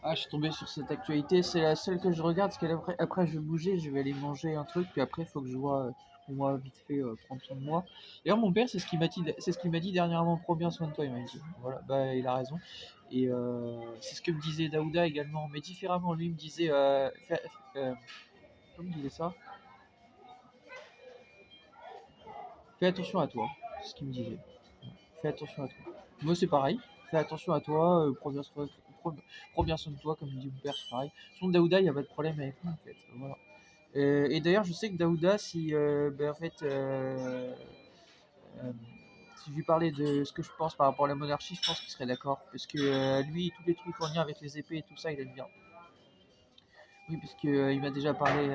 Ah, je suis tombé sur cette actualité, c'est la seule que je regarde, parce qu'après je vais bouger, je vais aller manger un truc, puis après il faut que je vois, pour moi, vite fait, prendre soin de moi. D'ailleurs, mon père, c'est ce qu'il m'a dit dernièrement, prends bien soin de toi, il m'a dit. Voilà, bah il a raison. Et c'est ce que me disait Daouda également, mais différemment, lui me disait, comment il disait ça? Fais attention à toi, c'est ce qu'il me disait. Fais attention à toi. Moi, c'est pareil. Fais attention à toi, prends bien soin de toi, comme dit mon père, c'est pareil. Sinon, Daouda, il n'y a pas de problème avec moi, en fait. Voilà. Et d'ailleurs, je sais que Daouda, si, ben, en fait, euh, si je lui parlais de ce que je pense par rapport à la monarchie, je pense qu'il serait d'accord. Parce que lui, tous les trucs en lien avec les épées et tout ça, il aime bien. Oui, parce que, il m'a déjà parlé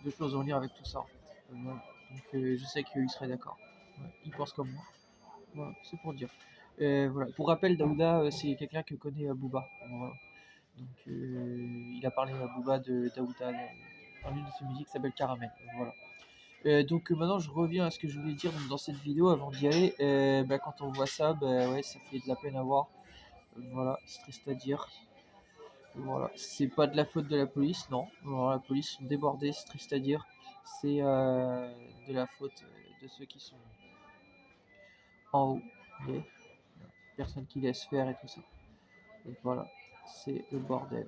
de choses en lien avec tout ça, en fait. Voilà. Donc, je sais qu'il serait d'accord. Ouais, il pense comme moi. Voilà, c'est pour dire. Voilà. Pour rappel, Daouda, c'est quelqu'un que connaît Booba. Voilà. Donc, il a parlé à Booba de Daouda dans une de ses musiques qui s'appelle Caramel. Voilà. Donc maintenant, je reviens à ce que je voulais dire dans cette vidéo avant d'y aller. Bah, quand on voit ça, bah, ouais, ça fait de la peine à voir. Voilà, c'est triste à dire. Voilà, c'est pas de la faute de la police, non. Alors, la police sont débordés, c'est triste à dire. C'est de la faute de ceux qui sont en haut. Ok. Personne qui laisse faire et tout ça. Donc voilà, c'est le bordel.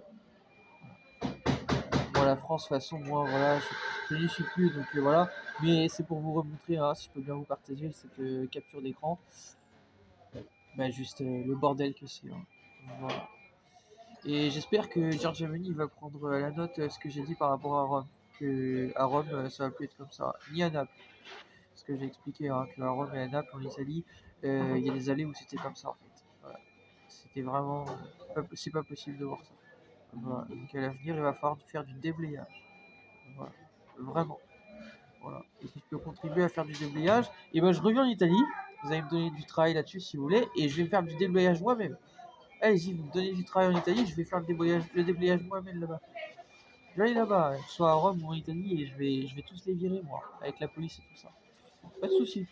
Bon, la France, de toute façon, moi, voilà, je n'y suis plus, donc voilà. Mais c'est pour vous remontrer, hein, si je peux bien vous partager cette capture d'écran, bah, juste le bordel que c'est. Hein. Voilà. Et j'espère que Giorgia Meloni va prendre à la note ce que j'ai dit par rapport à Rome. Que à Rome, ça va plus être comme ça, ni à Naples. Ce que j'ai expliqué, hein, qu'à Rome et à Naples, en Italie, il y a des allées où c'était comme ça, en fait. Voilà. C'était vraiment, c'est pas possible de voir ça. Voilà. Donc à l'avenir, il va falloir faire du déblayage. Voilà. Vraiment. Voilà. Et si je peux contribuer à faire du déblayage, et ben je reviens en Italie. Vous allez me donner du travail là-dessus si vous voulez, et je vais faire du déblayage moi-même. Allez-y, vous me donnez du travail en Italie, je vais faire le déblayage moi-même là-bas. Je vais aller là-bas, que ce soit à Rome ou en Italie, et je vais tous les virer moi, avec la police et tout ça. Pas de souci.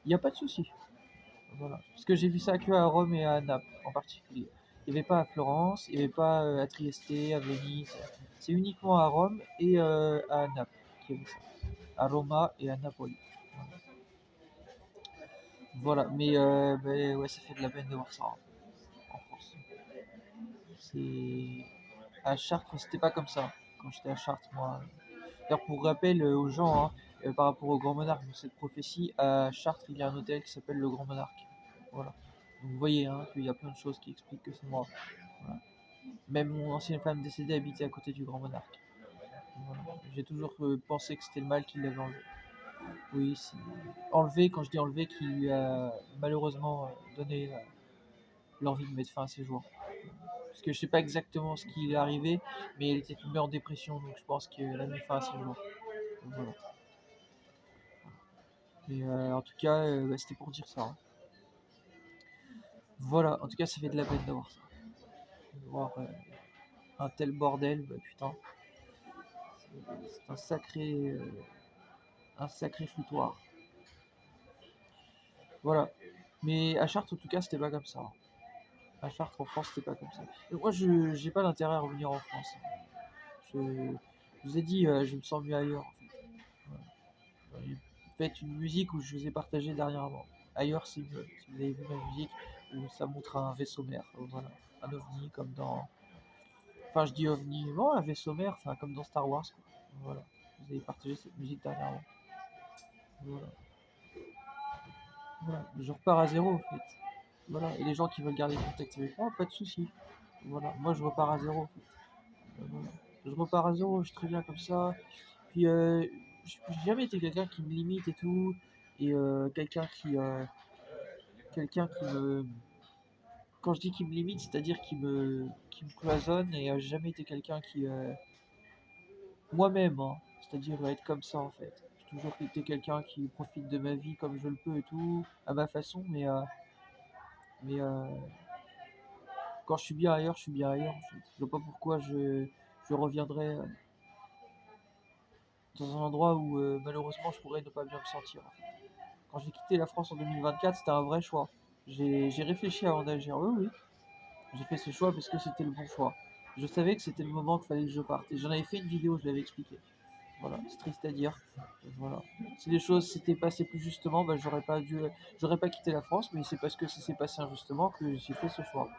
Il n'y a pas de souci. Voilà. Parce que j'ai vu ça que à Rome et à Naples en particulier. Il n'y avait pas à Florence, il n'y avait pas à Trieste, à Venise. C'est uniquement à Rome et à Naples qu'il y avait ça. À Roma et à Napoli. Voilà, mais ouais, ça fait de la peine de voir ça hein, en France. C'est à Chartres, c'était pas comme ça quand j'étais à Chartres, moi. D'ailleurs, pour rappel aux gens, hein, par rapport au Grand Monarque de cette prophétie, à Chartres, il y a un hôtel qui s'appelle le Grand Monarque. Voilà. Donc vous voyez hein, qu'il y a plein de choses qui expliquent que c'est moi. Voilà. Même mon ancienne femme décédée habitait à côté du Grand Monarque. Voilà. J'ai toujours pensé que c'était le mal qui l'avait enlevé. Oui, c'est enlevé, quand je dis enlevé, qui lui a malheureusement donné l'envie de mettre fin à ses jours. Parce que je sais pas exactement ce qui est arrivé, mais elle était tombée en dépression, donc je pense qu'elle a mis fin à ses jours. Donc, voilà. Et en tout cas, bah, c'était pour dire ça. Hein. Voilà, en tout cas, ça fait de la peine de voir ça. De voir un tel bordel, bah putain, c'est un sacré foutoir. Voilà. Mais à Chartres, en tout cas, c'était pas comme ça. Hein. À Chartres, en France, c'était pas comme ça. Et moi, je j'ai pas d'intérêt à revenir en France. Hein. Je vous ai dit, je me sens mieux ailleurs. En fait. Voilà. Faites une musique où je vous ai partagé dernièrement. Ailleurs, c'est mieux. Si vous avez vu ma musique, où ça montre un vaisseau mère. Voilà. Un ovni, comme dans. Enfin, je dis ovni, non, un vaisseau mère, enfin, comme dans Star Wars. Quoi. Voilà. Vous avez partagé cette musique dernièrement. Voilà. Voilà. Je repars à zéro, en fait. Voilà. Et les gens qui veulent garder contact avec moi, pas de soucis. Voilà. Moi, je repars à zéro, en fait. Voilà. Je repars à zéro, je suis très bien comme ça. Puis, j'ai jamais été quelqu'un qui me limite et tout. Et quelqu'un qui me. Quand je dis qu'il me limite, c'est-à-dire qui me cloisonne. Et j'ai jamais été quelqu'un qui. Moi-même, hein, c'est-à-dire être comme ça, en fait. J'ai toujours été quelqu'un qui profite de ma vie comme je le peux et tout, à ma façon. Mais quand je suis bien ailleurs, je suis bien ailleurs, en fait. Je vois pas pourquoi je reviendrais dans un endroit où malheureusement je pourrais ne pas bien me sentir. En fait. Quand j'ai quitté la France en 2024, c'était un vrai choix. J'ai réfléchi avant d'agir. Oui, oui. J'ai fait ce choix parce que c'était le bon choix. Je savais que c'était le moment qu'il fallait que je parte. Et j'en avais fait une vidéo, je l'avais expliqué. Voilà, c'est triste à dire. Voilà. Si les choses s'étaient passées plus justement, bah, j'aurais pas quitté la France, mais c'est parce que ça s'est passé injustement que j'ai fait ce choix.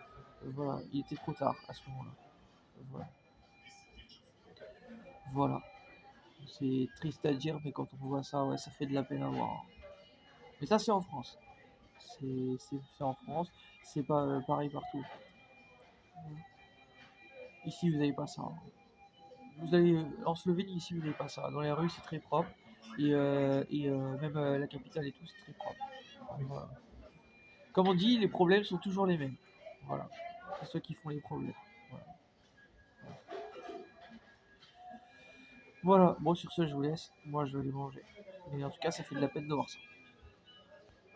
Voilà, il était trop tard à ce moment-là. Voilà. Voilà. C'est triste à dire, mais quand on voit ça, ouais, ça fait de la peine à voir. Mais ça, c'est en France. C'est en France. C'est pas pareil partout. Ici, vous n'avez pas ça. Vous allez en Slovénie, ici, vous n'avez pas ça. Dans les rues, c'est très propre. Et même la capitale et tout, c'est très propre. Voilà. Comme on dit, les problèmes sont toujours les mêmes. Voilà. C'est ceux qui font les problèmes. Voilà. Voilà. Bon, sur ce, je vous laisse. Moi, je vais aller manger. Mais en tout cas, ça fait de la peine de voir ça.